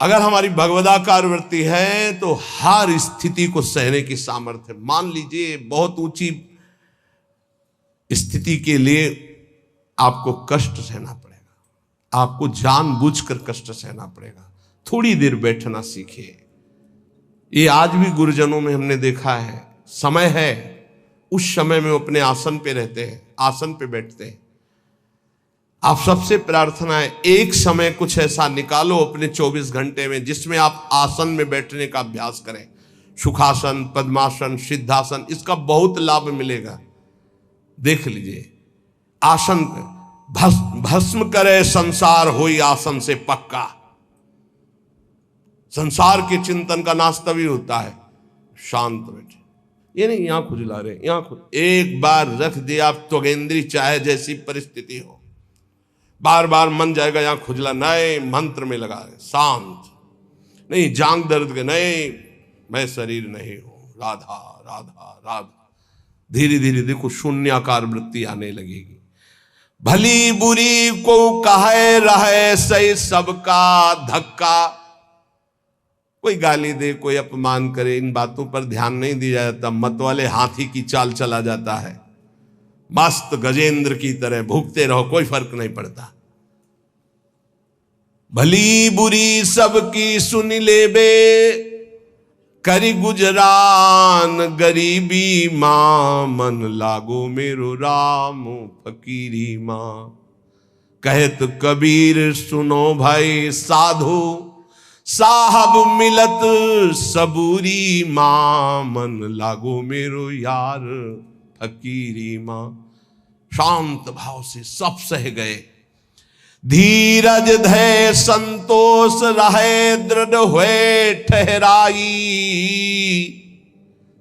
अगर हमारी भगवदाकार वृत्ति है तो हर स्थिति को सहने की सामर्थ्य। मान लीजिए बहुत ऊंची स्थिति के लिए आपको कष्ट सहना पड़ेगा, आपको जानबूझकर कष्ट सहना पड़ेगा, थोड़ी देर बैठना सीखिए। ये आज भी गुरुजनों में हमने देखा है, समय है उस समय में अपने आसन पे रहते हैं, आसन पे बैठते हैं। आप सबसे प्रार्थना है एक समय कुछ ऐसा निकालो अपने 24 घंटे में जिसमें आप आसन में बैठने का अभ्यास करें। सुखासन, पद्मासन, सिद्धासन, इसका बहुत लाभ मिलेगा। देख लीजिए, आसन भस्म करे संसार होई आसन से पक्का। संसार के चिंतन का नाश तभी होता है शांत बैठे। ये नहीं यहाँ खुजला रहे, यहाँ एक बार रख दिया आप त्वगेंद्री, चाहे जैसी परिस्थिति हो, बार बार मन जाएगा यहाँ खुजला, नए मंत्र में लगा है शांत। नहीं जांग दर्द के, नहीं मैं शरीर नहीं हूं, राधा राधा राधा। धीरे धीरे देखो शून्याकार वृत्ति आने लगेगी। भली बुरी को कहे रहे सही सबका धक्का। कोई गाली दे, कोई अपमान करे, इन बातों पर ध्यान नहीं दिया जाता। मत वाले हाथी की चाल चला जाता है, मस्त गजेंद्र की तरह भूखते रहो, कोई फर्क नहीं पड़ता। भली बुरी सबकी सुन ले बे, करी गुजरान गरीबी मां, मन लागो मेरो राम फकीरी मां। कहत कबीर सुनो भाई साधु, साहब मिलत सबूरी मां, मन लागो मेरो यार फकीरी मां। शांत भाव से सब सह गए। धीरज धै संतोष रहे दृढ़ हुए ठहराई।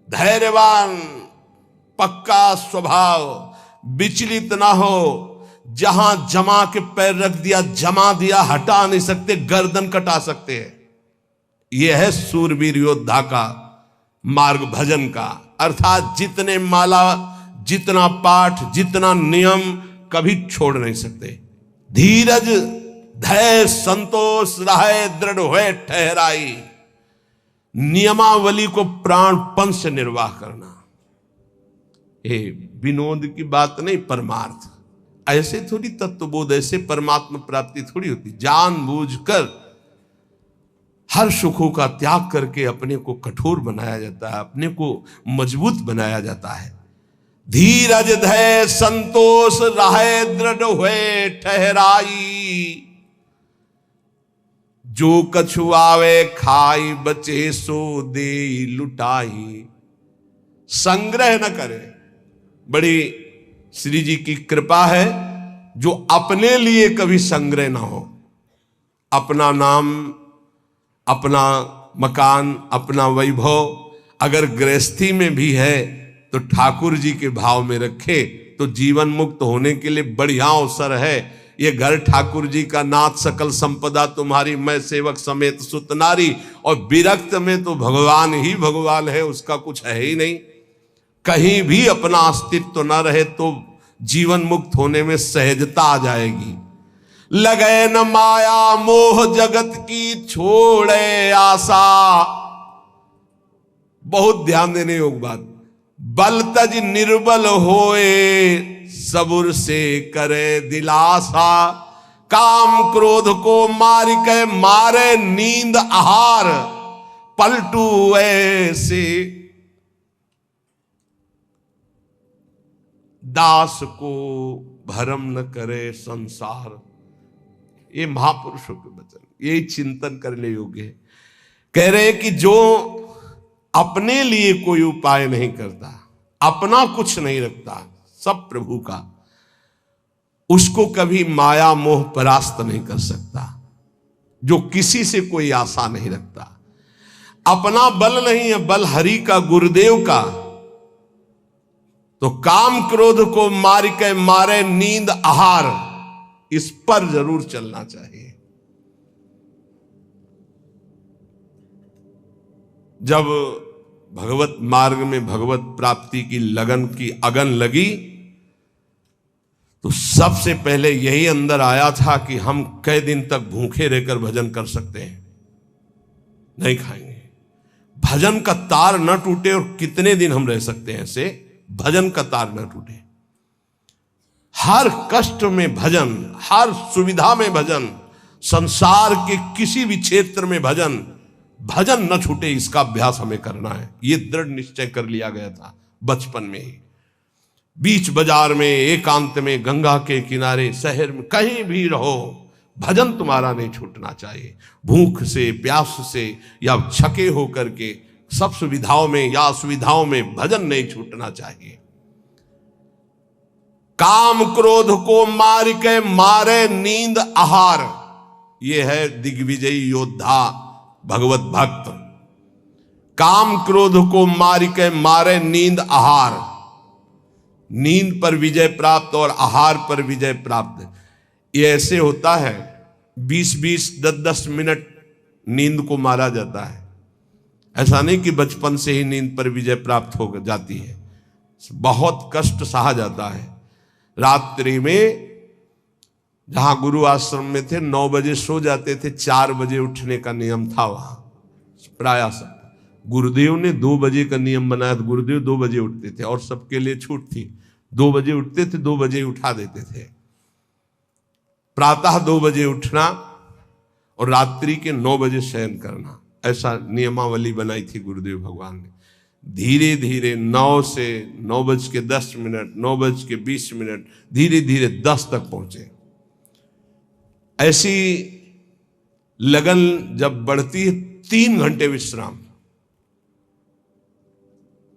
धैर्यवान, पक्का स्वभाव, विचलित ना हो। जहां जमा के पैर रख दिया, जमा दिया, हटा नहीं सकते, गर्दन कटा सकते हैं। यह है सूरवीर योद्धा का मार्ग, भजन का। अर्थात जितने माला, जितना पाठ, जितना नियम, कभी छोड़ नहीं सकते। धीरज धैर्य संतोष रहे दृढ़ हुए ठहराई। नियमावली को प्राणपन से निर्वाह करना, ये विनोद की बात नहीं, परमार्थ। ऐसे थोड़ी तत्वबोध, ऐसे परमात्मा प्राप्ति थोड़ी होती। जानबूझकर हर सुखों का त्याग करके अपने को कठोर बनाया जाता है, अपने को मजबूत बनाया जाता है। धीरज धैर्य संतोष रहे दृढ़ हुए ठहराई। जो कछु आवे खाई, बचे सो दे लुटाई। संग्रह न करे। बड़ी श्री जी की कृपा है जो अपने लिए कभी संग्रह ना हो। अपना नाम, अपना मकान, अपना वैभव अगर गृहस्थी में भी है तो ठाकुर जी के भाव में रखे तो जीवन मुक्त होने के लिए बढ़िया अवसर है। ये घर ठाकुर जी का, नाथ सकल संपदा तुम्हारी, मैं सेवक समेत सुत नारी। और विरक्त में तो भगवान ही भगवान है, उसका कुछ है ही नहीं। कहीं भी अपना अस्तित्व न रहे तो जीवन मुक्त होने में सहजता आ जाएगी। लगे न माया मोह जगत की, छोड़े आशा। बहुत ध्यान देने योग्य बात। बल तज निर्बल होए, सबुर से करे दिलासा। काम क्रोध को मार के मारे नींद आहार, पलटू ऐसे। दास को भरम न करे संसार। ये महापुरुषों के वचन, ये चिंतन करने योग्य है। कह रहे कि जो अपने लिए कोई उपाय नहीं करता, अपना कुछ नहीं रखता, सब प्रभु का, उसको कभी माया मोह परास्त नहीं कर सकता। जो किसी से कोई आशा नहीं रखता, अपना बल नहीं है, बल हरि का, गुरुदेव का। तो काम क्रोध को मार के मारे नींद आहार, इस पर जरूर चलना चाहिए। जब भगवत मार्ग में भगवत प्राप्ति की लगन की अगन लगी तो सबसे पहले यही अंदर आया था कि हम कई दिन तक भूखे रहकर भजन कर सकते हैं। नहीं खाएंगे। भजन का तार न टूटे, और कितने दिन हम रह सकते हैं ऐसे, भजन का तार न टूटे। हर कष्ट में भजन, हर सुविधा में भजन, संसार के किसी भी क्षेत्र में भजन, भजन न छूटे, इसका अभ्यास हमें करना है। ये दृढ़ निश्चय कर लिया गया था बचपन में ही। बीच बाजार में, एकांत में, गंगा के किनारे, शहर में, कहीं भी रहो, भजन तुम्हारा नहीं छूटना चाहिए। भूख से, प्यास से या छके होकर के, सब सुविधाओं में या असुविधाओं में भजन नहीं छूटना चाहिए। काम क्रोध को मार के मारे नींद आहार, ये है दिग्विजयी योद्धा भगवत भक्त। काम क्रोध को मार के मारे नींद आहार, नींद पर विजय प्राप्त और आहार पर विजय प्राप्त। ये ऐसे होता है, 20-20, 10-10 मिनट नींद को मारा जाता है। ऐसा नहीं कि बचपन से ही नींद पर विजय प्राप्त हो जाती है, बहुत कष्ट सहा जाता है। रात्रि में जहां गुरु आश्रम में थे 9 बजे सो जाते थे, 4 बजे उठने का नियम था वहां प्रायः सब। गुरुदेव ने 2 बजे का नियम बनाया था, गुरुदेव 2 बजे उठते थे और सबके लिए छूट थी। 2 बजे उठते थे, 2 बजे उठा देते थे। प्रातः 2 बजे उठना और रात्रि के 9 बजे शयन करना, ऐसा नियमावली बनाई थी गुरुदेव भगवान ने। धीरे धीरे 9 से 9:10, 9:20, धीरे धीरे 10 तक पहुंचे। ऐसी लगन जब बढ़ती है, 3 घंटे विश्राम,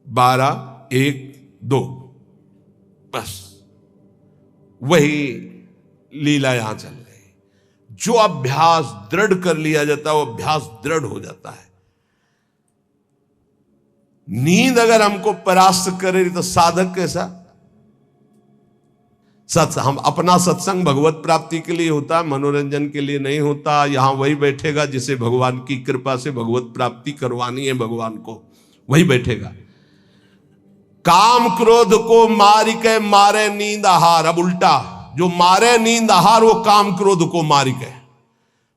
12, 1, 2, बस वही लीला यहां चल रही। जो अभ्यास दृढ़ कर लिया जाता है वो अभ्यास दृढ़ हो जाता है। नींद अगर हमको परास्त करे तो साधक कैसा? हम अपना सत्संग भगवत प्राप्ति के लिए होता है, मनोरंजन के लिए नहीं होता। यहां वही बैठेगा जिसे भगवान की कृपा से भगवत प्राप्ति करवानी है, भगवान को वही बैठेगा। काम क्रोध को मार के मारे नींद आहार। अब उल्टा, जो मारे नींद आहार वो काम क्रोध को मार के,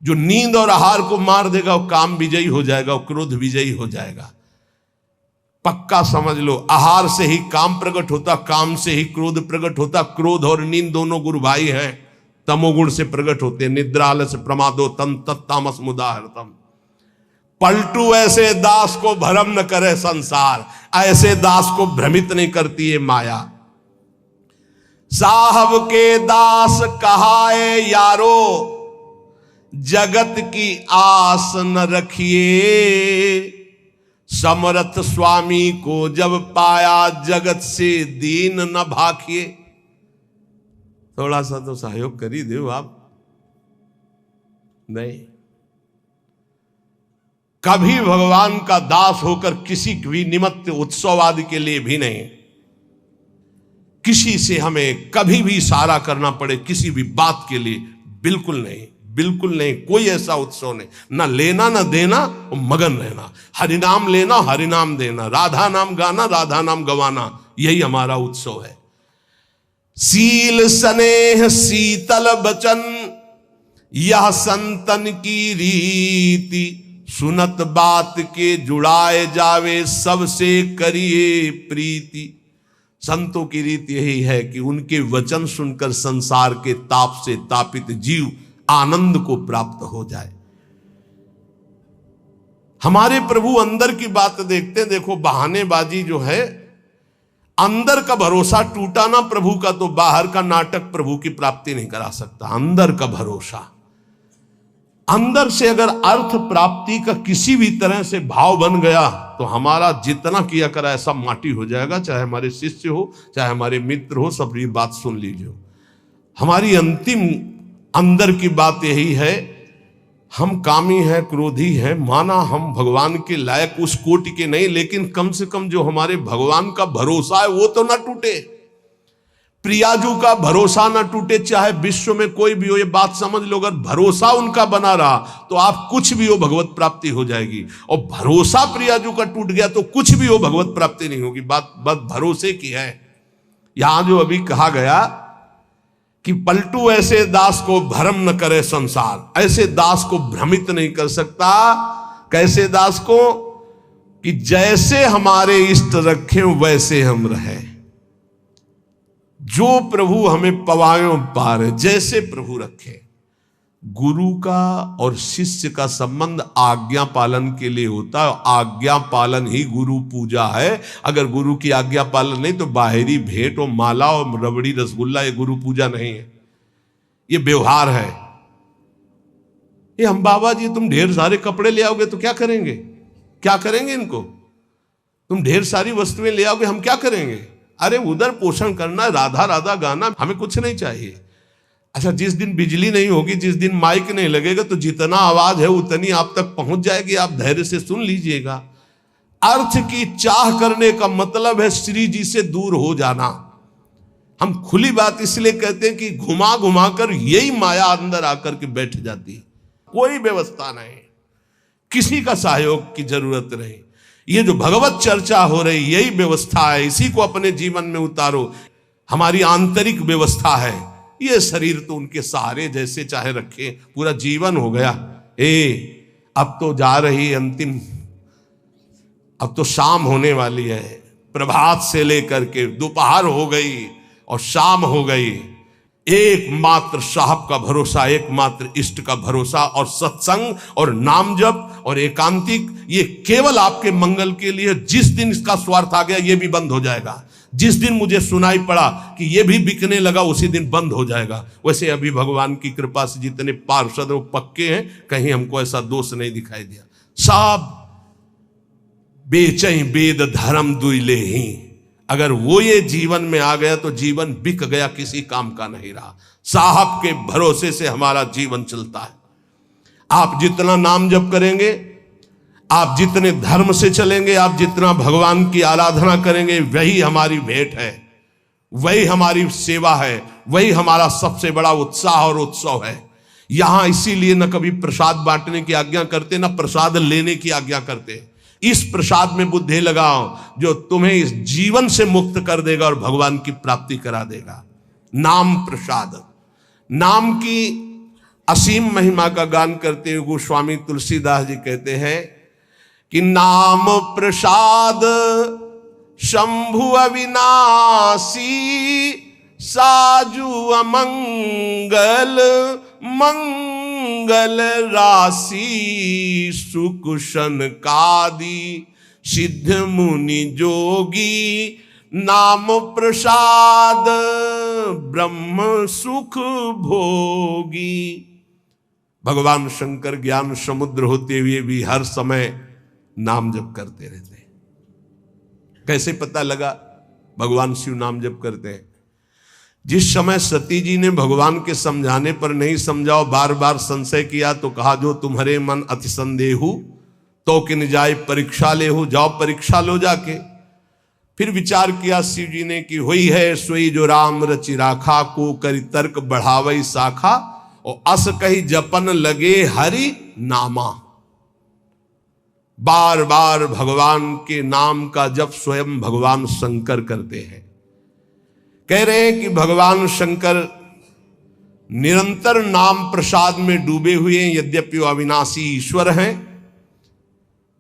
जो नींद और आहार को मार देगा वो काम विजयी हो जाएगा, वो क्रोध विजयी हो जाएगा। पक्का समझ लो, आहार से ही काम प्रकट होता, काम से ही क्रोध प्रकट होता। क्रोध और नींद दोनों गुरु भाई हैं, तमोगुण से प्रकट होते। निद्रा आलस्य प्रमादो तम तत्तामस मुदाहरतम। पलटू ऐसे दास को भ्रम न करे संसार, ऐसे दास को भ्रमित नहीं करती है माया। साहब के दास कहाए यारो, जगत की आस न रखिए। समर्थ स्वामी को जब पाया, जगत से दीन न भाखिए। थोड़ा सा तो सहयोग कर ही दो आप। नहीं, कभी भगवान का दास होकर किसी भी निमित्त उत्सव आदि के लिए भी नहीं, किसी से हमें कभी भी इशारा करना पड़े किसी भी बात के लिए, बिल्कुल नहीं, बिल्कुल नहीं। कोई ऐसा उत्सव नहीं, ना लेना ना देना, मगन रहना। हरिनाम लेना, हरिनाम देना, राधा नाम गाना, राधा नाम गवाना, यही हमारा उत्सव है। सील स्नेह शीतल बचन, यह संतन की रीति। सुनत बात के जुड़ाए जावे, सबसे करिए प्रीति। संतों की रीति यही है कि उनके वचन सुनकर संसार के ताप से तापित जीव आनंद को प्राप्त हो जाए। हमारे प्रभु अंदर की बात देखते हैं। देखो, बहानेबाजी जो है, अंदर का भरोसा टूटा ना प्रभु का, तो बाहर का नाटक प्रभु की प्राप्ति नहीं करा सकता। अंदर का भरोसा, अंदर से अगर अर्थ प्राप्ति का किसी भी तरह से भाव बन गया, तो हमारा जितना किया करा ऐसा माटी हो जाएगा। चाहे हमारे शिष्य हो, चाहे हमारे मित्र हो, सब ये बात सुन लीजिए। हमारी अंतिम अंदर की बात यही है, हम कामी हैं, क्रोधी हैं, माना हम भगवान के लायक उस कोटि के नहीं, लेकिन कम से कम जो हमारे भगवान का भरोसा है वो तो ना टूटे। प्रियाजू का भरोसा ना टूटे, चाहे विश्व में कोई भी हो। ये बात समझ लो, अगर भरोसा उनका बना रहा तो आप कुछ भी हो भगवत प्राप्ति हो जाएगी, और भरोसा प्रियाजू का टूट गया तो कुछ भी हो भगवत प्राप्ति नहीं होगी। बात भरोसे की है। यहां जो अभी कहा गया कि पलटू ऐसे दास को भ्रम न करे संसार, ऐसे दास को भ्रमित नहीं कर सकता। कैसे दास को? कि जैसे हमारे इष्ट रखें वैसे हम रहें, जो प्रभु हमें पवायों पार, जैसे प्रभु रखे। गुरु का और शिष्य का संबंध आज्ञा पालन के लिए होता है। आज्ञा पालन ही गुरु पूजा है। अगर गुरु की आज्ञा पालन नहीं तो बाहरी भेंट और माला और रबड़ी रसगुल्ला ये गुरु पूजा नहीं है, ये व्यवहार है। ये हम बाबा जी तुम ढेर सारे कपड़े ले आओगे तो क्या करेंगे? क्या करेंगे इनको? तुम ढेर सारी वस्तुएं ले आओगे, हम क्या करेंगे? अरे उधर पोषण करना, राधा राधा गाना, हमें कुछ नहीं चाहिए। अच्छा, जिस दिन बिजली नहीं होगी, जिस दिन माइक नहीं लगेगा, तो जितना आवाज है उतनी आप तक पहुंच जाएगी, आप धैर्य से सुन लीजिएगा। अर्थ की चाह करने का मतलब है श्री जी से दूर हो जाना। हम खुली बात इसलिए कहते हैं कि घुमा घुमा कर यही माया अंदर आकर के बैठ जाती। कोई व्यवस्था नहीं, किसी का सहयोग की जरूरत नहीं। ये जो भगवत चर्चा हो रही यही व्यवस्था है, इसी को अपने जीवन में उतारो। हमारी आंतरिक व्यवस्था है। ये शरीर तो उनके सहारे जैसे चाहे रखे, पूरा जीवन हो गया। अब तो जा रही अंतिम, अब तो शाम होने वाली है। प्रभात से लेकर के दोपहर हो गई और शाम हो गई। एकमात्र साहब का भरोसा, एकमात्र इष्ट का भरोसा, और सत्संग और नाम जप और एकांतिक, ये केवल आपके मंगल के लिए। जिस दिन इसका स्वार्थ आ गया ये भी बंद हो जाएगा। जिस दिन मुझे सुनाई पड़ा कि ये भी बिकने लगा उसी दिन बंद हो जाएगा। वैसे अभी भगवान की कृपा से जितने पार्षद वो पक्के हैं, कहीं हमको ऐसा दोष नहीं दिखाई दिया। सब बेचई वेद धर्म दुइले ही। अगर वो ये जीवन में आ गया तो जीवन बिक गया, किसी काम का नहीं रहा। साहब के भरोसे से हमारा जीवन चलता है। आप जितना नाम जप करेंगे, आप जितने धर्म से चलेंगे, आप जितना भगवान की आराधना करेंगे, वही हमारी भेंट है, वही हमारी सेवा है, वही हमारा सबसे बड़ा उत्साह और उत्सव है। यहां इसीलिए न कभी प्रसाद बांटने की आज्ञा करते, न प्रसाद लेने की आज्ञा करते। इस प्रसाद में बुद्धि लगाओ जो तुम्हें इस जीवन से मुक्त कर देगा और भगवान की प्राप्ति करा देगा। नाम प्रसाद। नाम की असीम महिमा का गान करते हुए गोस्वामी तुलसीदास जी कहते हैं कि नाम प्रसाद शंभु अविनाशी, साजु अमंगल मंगल राशि, सुकुशन कादि सिद्ध मुनि जोगी, नाम प्रसाद ब्रह्म सुख भोगी। भगवान शंकर ज्ञान समुद्र होते हुए भी हर समय नाम जप करते रहते हैं। कैसे पता लगा भगवान शिव नाम जप करते हैं? जिस समय सती जी ने भगवान के समझाने पर नहीं समझा, बार बार संशय किया, तो कहा जो तुम्हारे मन अति संदेहु तो किन जाए परीक्षा ले हो, जाओ परीक्षा लो जाके। फिर विचार किया शिव जी ने कि हुई है सोई जो राम रचि राखा, को करी तर्क बढ़ावई शाखा, और अस कही जपन लगे हरि नामा। बार बार भगवान के नाम का जप स्वयं भगवान शंकर करते हैं। कह रहे हैं कि भगवान शंकर निरंतर नाम प्रसाद में डूबे हुए हैं। यद्यपि वो अविनाशी ईश्वर हैं,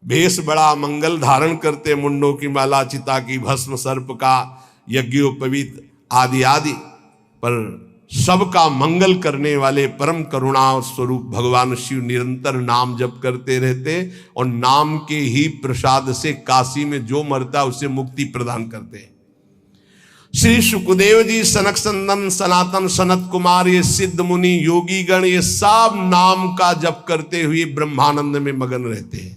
भेष बड़ा मंगल धारण करते, मुंडों की माला, चिता की भस्म, सर्प का यज्ञोपवीत आदि आदि, पर सबका मंगल करने वाले परम करुणा स्वरूप भगवान शिव निरंतर नाम जप करते रहते, और नाम के ही प्रसाद से काशी में जो मरता उसे मुक्ति प्रदान करते। श्री सुखदेव जी, सनक संदन, सनातन, सनत कुमार, ये सिद्ध मुनि, योगी गण, ये सब नाम का जप करते हुए ब्रह्मानंद में मगन रहते हैं।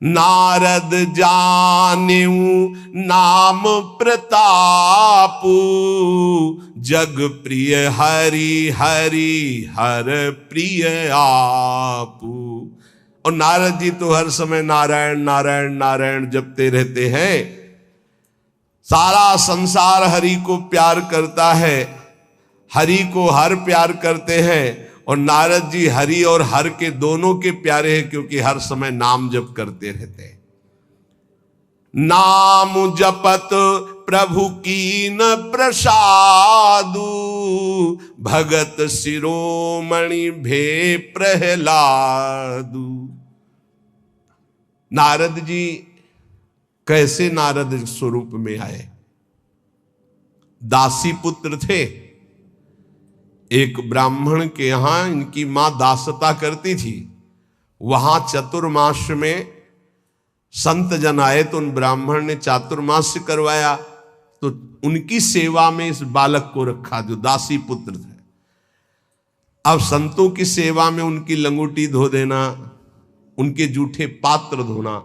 नारद जानेऊ नाम प्रतापू, जग प्रिय हरि हरि हर प्रिय आपू। और नारद जी तो हर समय नारायण नारायण नारायण जपते रहते हैं। सारा संसार हरि को प्यार करता है, हरि को हर प्यार करते हैं, और नारद जी हरि और हर के दोनों के प्यारे हैं, क्योंकि हर समय नाम जप करते रहते हैं। नाम जपत प्रभु कीन प्रसादु, भगत शिरोमणि भे प्रहलादु। नारद जी कैसे नारद स्वरूप में आए? दासी पुत्र थे। एक ब्राह्मण के यहां इनकी मां दासता करती थी। वहां चतुर्मास में संत जन आए तो उन ब्राह्मण ने चातुर्मास्य करवाया, तो उनकी सेवा में इस बालक को रखा जो दासी पुत्र थे। अब संतों की सेवा में उनकी लंगोटी धो देना, उनके जूठे पात्र धोना,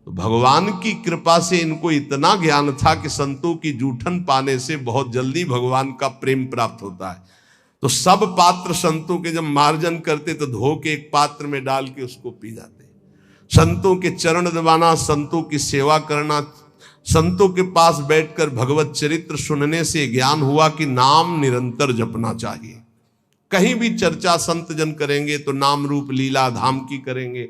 तो भगवान की कृपा से इनको इतना ज्ञान था कि संतों की जूठन पाने से बहुत जल्दी भगवान का प्रेम प्राप्त होता है। तो सब पात्र संतों के जब मार्जन करते तो धो के एक पात्र में डाल के उसको पी जाते। संतों के चरण दबाना, संतों की सेवा करना, संतों के पास बैठकर भगवत चरित्र सुनने से ज्ञान हुआ कि नाम निरंतर जपना चाहिए। कहीं भी चर्चा संत जन करेंगे तो नाम रूप लीला धाम की करेंगे।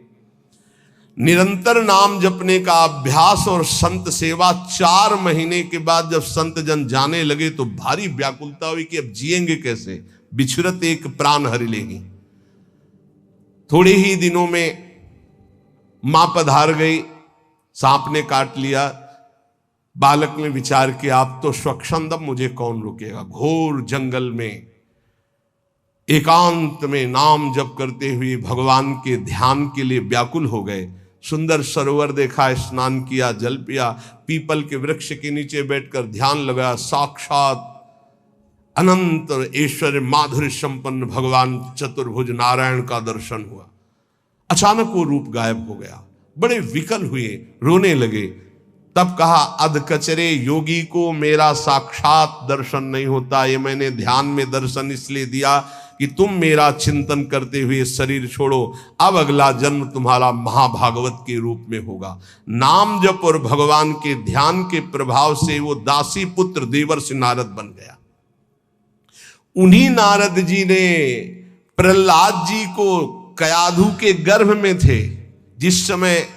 निरंतर नाम जपने का अभ्यास और संत सेवा 4 महीने के बाद जब संत जन जाने लगे तो भारी व्याकुलता हुई कि अब जिएंगे कैसे, बिछुरत एक प्राण हरि लेगी। थोड़े ही दिनों में मां पधार गई, सांप ने काट लिया। बालक ने विचार किया अब तो स्वच्छंद, मुझे कौन रोकेगा। घोर जंगल में एकांत में नाम जप करते हुए भगवान के ध्यान के लिए व्याकुल हो गए। सुंदर सरोवर देखा, स्नान किया, जल पिया, पीपल के वृक्ष के नीचे बैठकर ध्यान लगाया। साक्षात अनंत ऐश्वर्य माधुर्य संपन्न भगवान चतुर्भुज नारायण का दर्शन हुआ। अचानक वो रूप गायब हो गया। बड़े विकल हुए, रोने लगे। तब कहा अध कचरे योगी को मेरा साक्षात दर्शन नहीं होता। ये मैंने ध्यान में दर्शन इसलिए दिया कि तुम मेरा चिंतन करते हुए शरीर छोड़ो। अब अगला जन्म तुम्हारा महाभागवत के रूप में होगा। नाम जप और भगवान के ध्यान के प्रभाव से वो दासी पुत्र देवर्षि नारद बन गया। उन्हीं नारद जी ने प्रहलाद जी को कयाधु के गर्भ में थे, जिस समय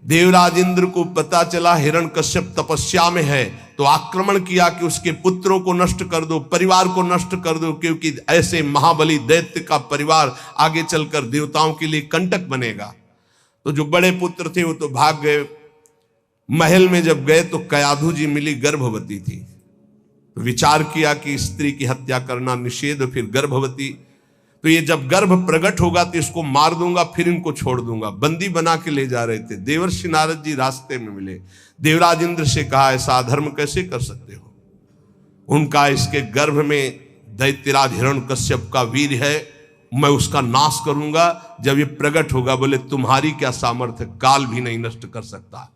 देवराज इंद्र को पता चला हिरण्यकश्यप तपस्या में है, तो आक्रमण किया कि उसके पुत्रों को नष्ट कर दो, परिवार को नष्ट कर दो, क्योंकि ऐसे महाबली दैत्य का परिवार आगे चलकर देवताओं के लिए कंटक बनेगा। तो जो बड़े पुत्र थे वो तो भाग गए। महल में जब गए तो कयाधु जी मिली, गर्भवती थी। तो विचार किया कि स्त्री की हत्या करना निषेध, फिर गर्भवती, तो ये जब गर्भ प्रकट होगा तो इसको मार दूंगा, फिर इनको छोड़ दूंगा। बंदी बना के ले जा रहे थे। देवर्षि नारद जी रास्ते में मिले। देवराज इंद्र से कहा ऐसा अधर्म कैसे कर सकते हो? उनका इसके गर्भ में दैत्यराज हिरण्यकश्यप का वीर है, मैं उसका नाश करूंगा। जब ये प्रकट होगा, बोले तुम्हारी क्या सामर्थ्य, काल भी नहीं नष्ट कर सकता।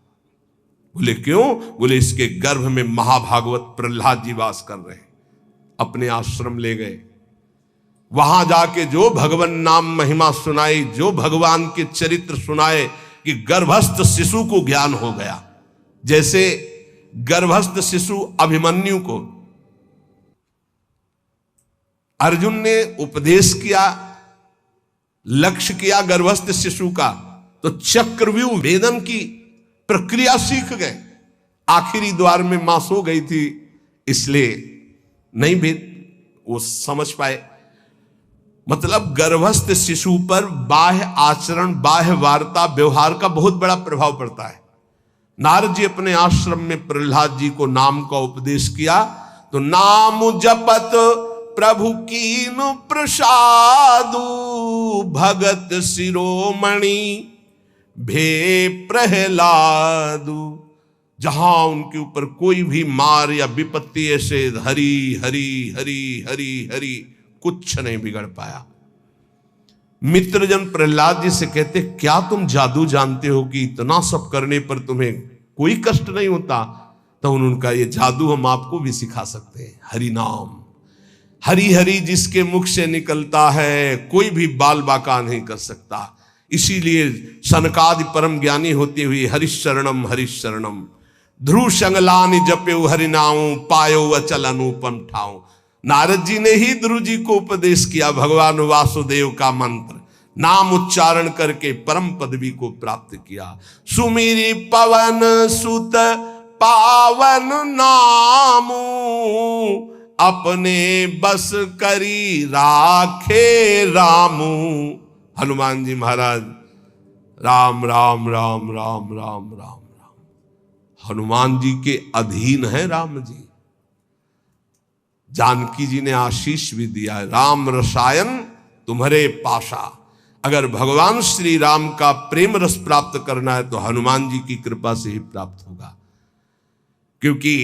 बोले क्यों? बोले इसके गर्भ में महाभागवत प्रहलाद जी वास कर रहे हैं। अपने आश्रम ले गए। वहां जाके जो भगवान नाम महिमा सुनाई, जो भगवान के चरित्र सुनाए कि गर्भस्थ शिशु को ज्ञान हो गया। जैसे गर्भस्थ शिशु अभिमन्यु को अर्जुन ने उपदेश किया, लक्ष्य किया गर्भस्थ शिशु का, तो चक्रव्यूह भेदन की प्रक्रिया सीख गए। आखिरी द्वार में मां सो गई थी, इसलिए नहीं भेद वो समझ पाए। मतलब गर्भस्थ शिशु पर बाह्य आचरण, बाह्य वार्ता, व्यवहार का बहुत बड़ा प्रभाव पड़ता है। नारद जी अपने आश्रम में प्रहलाद जी को नाम का उपदेश किया, तो नाम जपत प्रभु कीनु प्रसादु, भगत शिरोमणि भे प्रहलादु। जहां उनके ऊपर कोई भी मार या विपत्ति ऐसे हरि हरि हरि हरि हरि कुछ नहीं बिगड़ पाया। मित्रजन प्रहलाद जी से कहते क्या तुम जादू जानते हो कि इतना सब करने पर तुम्हें कोई कष्ट नहीं होता? तो उनका ये जादू हम आपको भी सिखा सकते हैं। हरि नाम, हरि हरि जिसके मुख से निकलता है कोई भी बाल बाका नहीं कर सकता। इसीलिए सनकादि परम ज्ञानी होते हुए हरिशरणम हरिशरणम ध्रुव संगलानि जप्यो हरिनाऊ पायो अचल अनुपम ठाऊ। नारद जी ने ही ध्रुव जी को उपदेश किया भगवान वासुदेव का मंत्र, नाम उच्चारण करके परम पदवी को प्राप्त किया। सुमिरी पवन सुत पावन नामू, अपने बस करी राखे रामू। हनुमान जी महाराज राम राम राम राम राम राम राम। हनुमान जी के अधीन है राम जी। जानकी जी ने आशीष भी दिया है, राम रसायन तुम्हारे पाशा। अगर भगवान श्री राम का प्रेम रस प्राप्त करना है तो हनुमान जी की कृपा से ही प्राप्त होगा, क्योंकि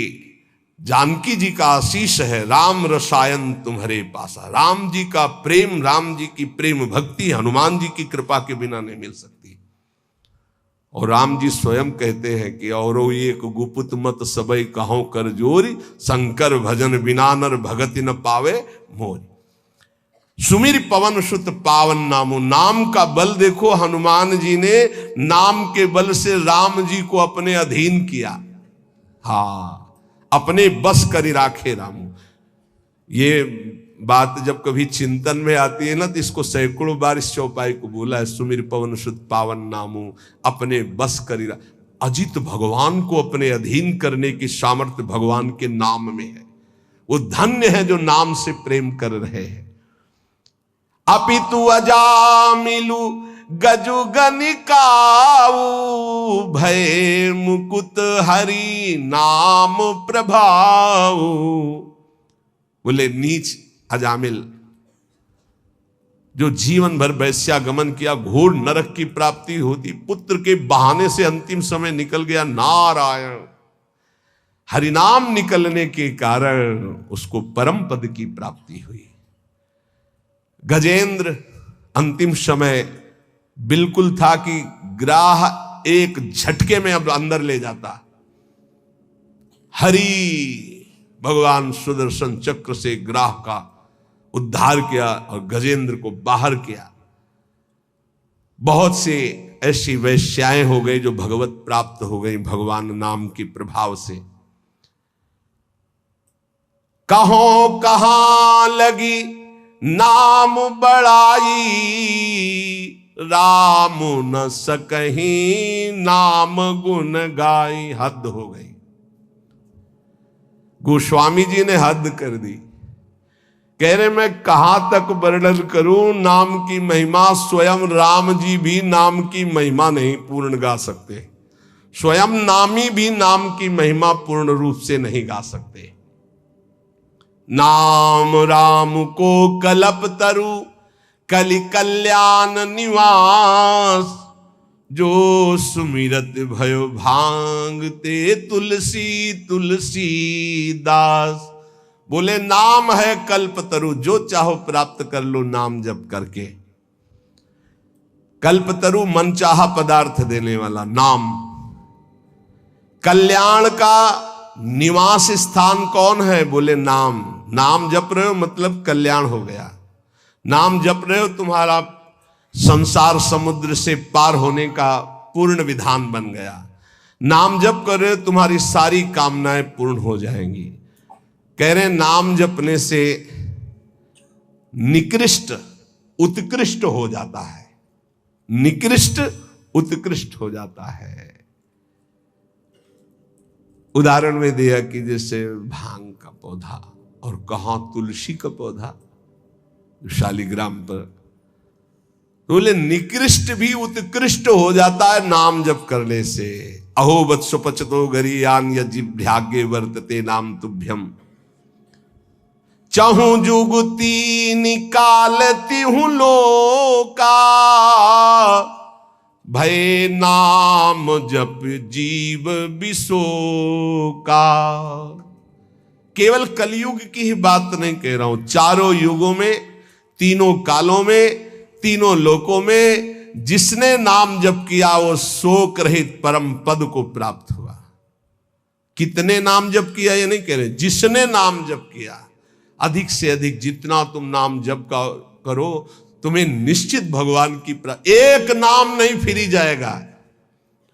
जानकी जी का आशीष है, राम रसायन तुम्हारे पासा। राम जी का प्रेम, राम जी की प्रेम भक्ति हनुमान जी की कृपा के बिना नहीं मिल सकती। और राम जी स्वयं कहते हैं कि और एक गुपुत मत सबई कहो कर जोरी, शंकर भजन बिना नर भगति न पावे मोरी। सुमिर पवन सुत पावन नामो। नाम का बल देखो, हनुमान जी ने नाम के बल से राम जी को अपने अधीन किया। हाँ, अपने बस करी राखे रामू। ये बात जब कभी चिंतन में आती है ना, तो इसको सैकड़ों बार इस चौपाई को बोला है, सुमिर पवन सुत पावन नामू अपने बस करी। अजित भगवान को अपने अधीन करने की सामर्थ्य भगवान के नाम में है। वो धन्य है जो नाम से प्रेम कर रहे हैं। अपितु अजामिलु गजु गनिकाऊ, भय मुकुत हरि नाम प्रभाऊ। बोले नीच अजामिल जो जीवन भर वैश्यागमन किया, घोर नरक की प्राप्ति होती, पुत्र के बहाने से अंतिम समय निकल गया। नारायण हरिनाम निकलने के कारण उसको परम पद की प्राप्ति हुई। गजेंद्र अंतिम समय बिल्कुल था कि ग्राह एक झटके में अब अंदर ले जाता। हरि भगवान सुदर्शन चक्र से ग्राह का उद्धार किया और गजेंद्र को बाहर किया। बहुत से ऐसी वैश्याएं हो गई जो भगवत प्राप्त हो गई भगवान नाम के प्रभाव से। कहो कहां लगी नाम बड़ाई, राम न सकहीं नाम गुण गाई। हद हो गई। गोस्वामी जी ने हद कर दी। कह रहे मैं कहां तक वर्णन करूं नाम की महिमा। स्वयं राम जी भी नाम की महिमा नहीं पूर्ण गा सकते, स्वयं नामी भी नाम की महिमा पूर्ण रूप से नहीं गा सकते। नाम राम को कलप तरु कलि कल्याण निवास, जो सुमिरत भयो भांगते तुलसी तुलसी दास। बोले नाम है कल्पतरु, जो चाहो प्राप्त कर लो नाम जप करके। कल्पतरु मनचाहा पदार्थ देने वाला नाम। कल्याण का निवास स्थान कौन है? बोले नाम। नाम जप रहे हो मतलब कल्याण हो गया। नाम जप रहे हो तुम्हारा संसार समुद्र से पार होने का पूर्ण विधान बन गया। नाम जप कर रहे हो तुम्हारी सारी कामनाएं पूर्ण हो जाएंगी। कह रहे नाम जपने से निकृष्ट उत्कृष्ट हो जाता है, निकृष्ट उत्कृष्ट हो जाता है। उदाहरण में दिया कि जैसे भांग का पौधा और कहां तुलसी का पौधा शालिग्राम पर, तो बोले निकृष्ट भी उत्कृष्ट हो जाता है नाम जप करने से। अहो वत्सो पचतो गरीयान यजिभ्यागे वर्तते नाम तुभ्यम, चाहूं जुगती निकालती हूं लोका, भय नाम जप जीव विशोका। केवल कलयुग की ही बात नहीं कह रहा हूं, चारों युगों में, तीनों कालों में, तीनों लोकों में जिसने नाम जप किया वो शोक रहित परम पद को प्राप्त हुआ। कितने नाम जप किया ये नहीं कह रहे, जिसने नाम जप किया। अधिक से अधिक जितना तुम नाम जप करो तुम्हें निश्चित भगवान की एक नाम नहीं फिरी जाएगा,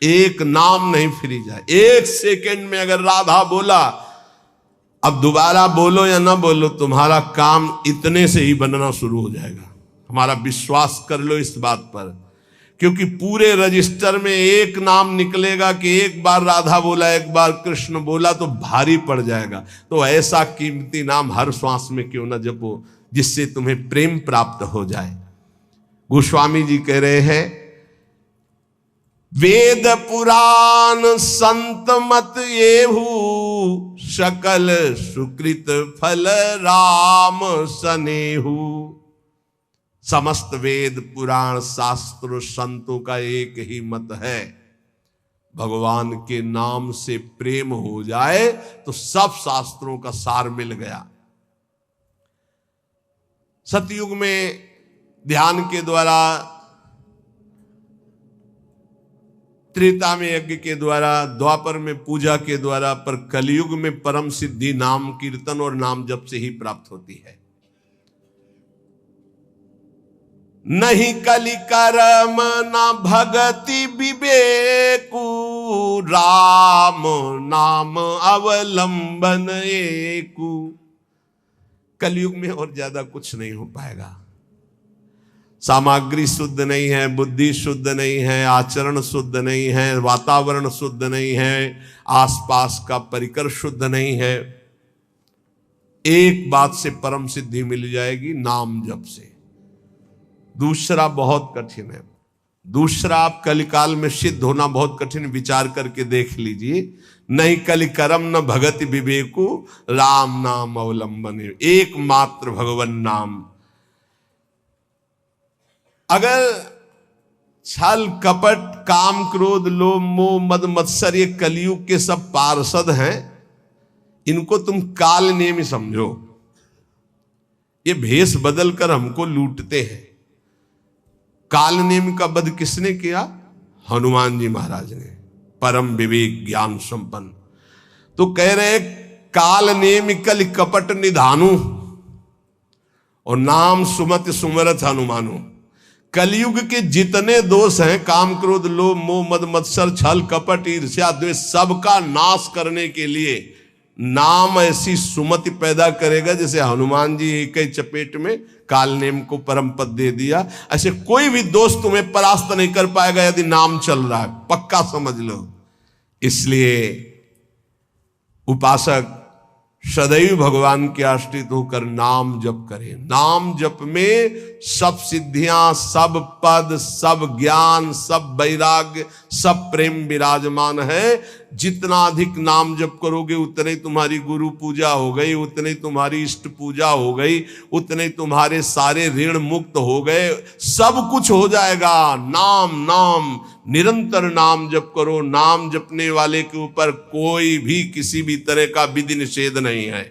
एक नाम नहीं फिरी जाए। एक सेकंड में अगर राधा बोला, अब दोबारा बोलो या ना बोलो, तुम्हारा काम इतने से ही बनना शुरू हो जाएगा। हमारा विश्वास कर लो इस बात पर, क्योंकि पूरे रजिस्टर में एक नाम निकलेगा कि एक बार राधा बोला, एक बार कृष्ण बोला तो भारी पड़ जाएगा। तो ऐसा कीमती नाम हर श्वास में क्यों ना जपो जिससे तुम्हें प्रेम प्राप्त हो जाए। गोस्वामी जी कह रहे हैं वेद पुराण संत मत येहू, सकल सुकृत फल राम सनेहू। समस्त वेद पुराण शास्त्र संतों का एक ही मत है, भगवान के नाम से प्रेम हो जाए तो सब शास्त्रों का सार मिल गया। सतयुग में ध्यान के द्वारा, त्रेता में यज्ञ के द्वारा, द्वापर में पूजा के द्वारा, पर कलयुग में परम सिद्धि नाम कीर्तन और नाम जप से ही प्राप्त होती है। नहीं कलि करम न भगति विवेकु, राम नाम अवलंबन एकु। कलयुग में और ज्यादा कुछ नहीं हो पाएगा। सामग्री शुद्ध नहीं है, बुद्धि शुद्ध नहीं है, आचरण शुद्ध नहीं है, वातावरण शुद्ध नहीं है, आसपास का परिकर शुद्ध नहीं है। एक बात से परम सिद्धि मिल जाएगी, नाम जप से। दूसरा बहुत कठिन है, दूसरा आप कलिकाल में सिद्ध होना बहुत कठिन, विचार करके देख लीजिए। नहीं कलि करम न भगति विवेकु, राम नाम अवलंबन। एकमात्र भगवन नाम। अगर छल कपट काम क्रोध लोभ मोह मद मत्सर ये कलयुग के सब पार्षद हैं, इनको तुम काल नेमी समझो। ये भेष बदल कर हमको लूटते हैं। काल नेम का वध किसने किया? हनुमान जी महाराज ने, परम विवेक ज्ञान संपन्न। तो कह रहे काल नेम कल कपट निधानु, और नाम सुमत सुमरत हनुमानु। कलयुग के जितने दोष हैं, काम क्रोध लोभ मोह मद मत्सर छल कपट ईर्ष्या द्वेष, सबका नाश करने के लिए नाम ऐसी सुमति पैदा करेगा जैसे हनुमान जी एक ही चपेट में काल नेम को परम पद दे दिया। ऐसे कोई भी दोस्त तुम्हें परास्त नहीं कर पाएगा यदि नाम चल रहा है, पक्का समझ लो। इसलिए उपासक सदैव भगवान के आश्रित होकर नाम जप करें। नाम जप में सब सिद्धियां, सब पद, सब ज्ञान, सब वैराग्य, सब प्रेम विराजमान है। जितना अधिक नाम जप करोगे उतने तुम्हारी गुरु पूजा हो गई, उतने तुम्हारी इष्ट पूजा हो गई, उतने तुम्हारे सारे ऋण मुक्त हो गए, सब कुछ हो जाएगा। नाम नाम निरंतर नाम जप करो। नाम जपने वाले के ऊपर कोई भी किसी भी तरह का विधि निषेध नहीं है।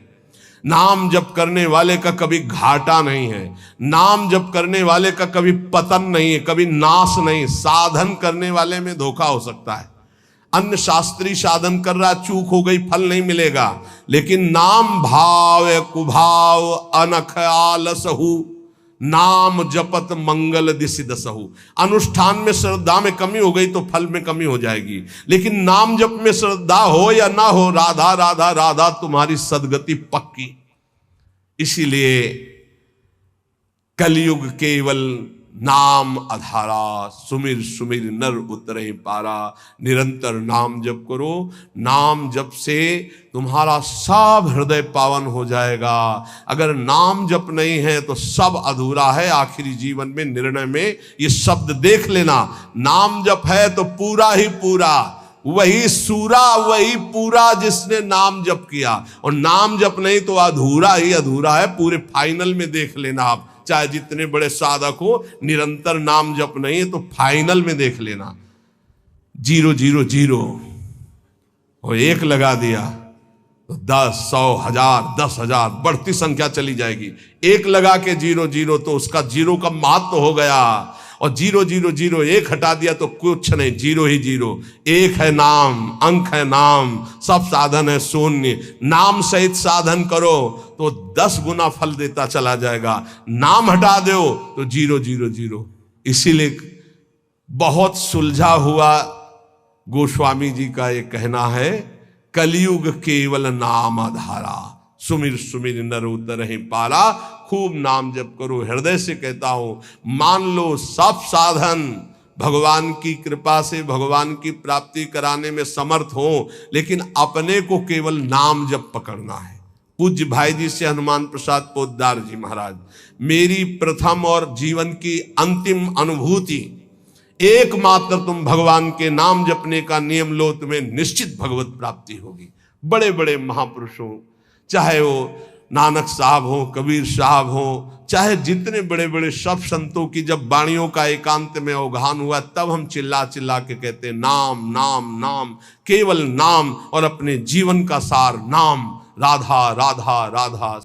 नाम जप करने वाले का कभी घाटा नहीं है। नाम जप करने वाले का कभी पतन नहीं है, कभी नाश नहीं। साधन करने वाले में धोखा हो सकता है। अन्य शास्त्री साधन कर रहा, चूक हो गई, फल नहीं मिलेगा। लेकिन नाम भाव कुभाव अनख आलसहु, नाम जपत मंगल दिशि दसहु। अनुष्ठान में श्रद्धा में कमी हो गई तो फल में कमी हो जाएगी, लेकिन नाम जप में श्रद्धा हो या ना हो, राधा राधा राधा तुम्हारी सदगति पक्की। इसीलिए कलयुग केवल नाम आधारा, सुमिर सुमिर नर उतरे पारा। निरंतर नाम जप करो। नाम जप से तुम्हारा सब हृदय पावन हो जाएगा। अगर नाम जप नहीं है तो सब अधूरा है। आखिरी जीवन में निर्णय में ये शब्द देख लेना, नाम जप है तो पूरा ही पूरा, वही सूरा वही पूरा जिसने नाम जप किया। और नाम जप नहीं तो अधूरा ही अधूरा है। पूरे फाइनल में देख लेना आप, चाहे जितने बड़े साधक हो, निरंतर नाम जप नहीं है तो फाइनल में देख लेना 0 0 0 और 1 लगा दिया तो 10 100 1000 10,000 बढ़ती संख्या चली जाएगी। 1 लगा के 0 0 तो उसका 0 का महत्व हो गया। और 0 0 0 1 हटा दिया तो कुछ नहीं, 0 ही 0। 1 है नाम, अंक है नाम, सब साधन है शून्य। नाम सहित साधन करो तो 10 गुना फल देता चला जाएगा। नाम हटा दो तो 0 0 0। इसीलिए बहुत सुलझा हुआ गोस्वामी जी का ये कहना है, कलयुग केवल नाम आधारा, सुमिर सुमिर नर उतरहि पारा। खूब नाम जप करो। हृदय से कहता हूं, मान लो सब साधन भगवान की कृपा से भगवान की प्राप्ति कराने में समर्थ हो, लेकिन अपने को केवल नाम जप पकड़ना है। पूज्य भाई जी से हनुमान प्रसाद पोद्दार जी महाराज, मेरी प्रथम और जीवन की अंतिम अनुभूति एकमात्र तुम भगवान के नाम जपने का नियम लो, तुम्हें निश्चित भगवत प्राप्ति होगी। बड़े बड़े महापुरुषों, चाहे वो नानक साहब हो, कबीर साहब हो, चाहे जितने बड़े बड़े सब संतों की जब वाणियों का एकांत में अवगाहन हुआ, तब हम चिल्ला चिल्ला के कहते हैं नाम नाम नाम, केवल नाम, और अपने जीवन का सार नाम, राधा राधा राधा।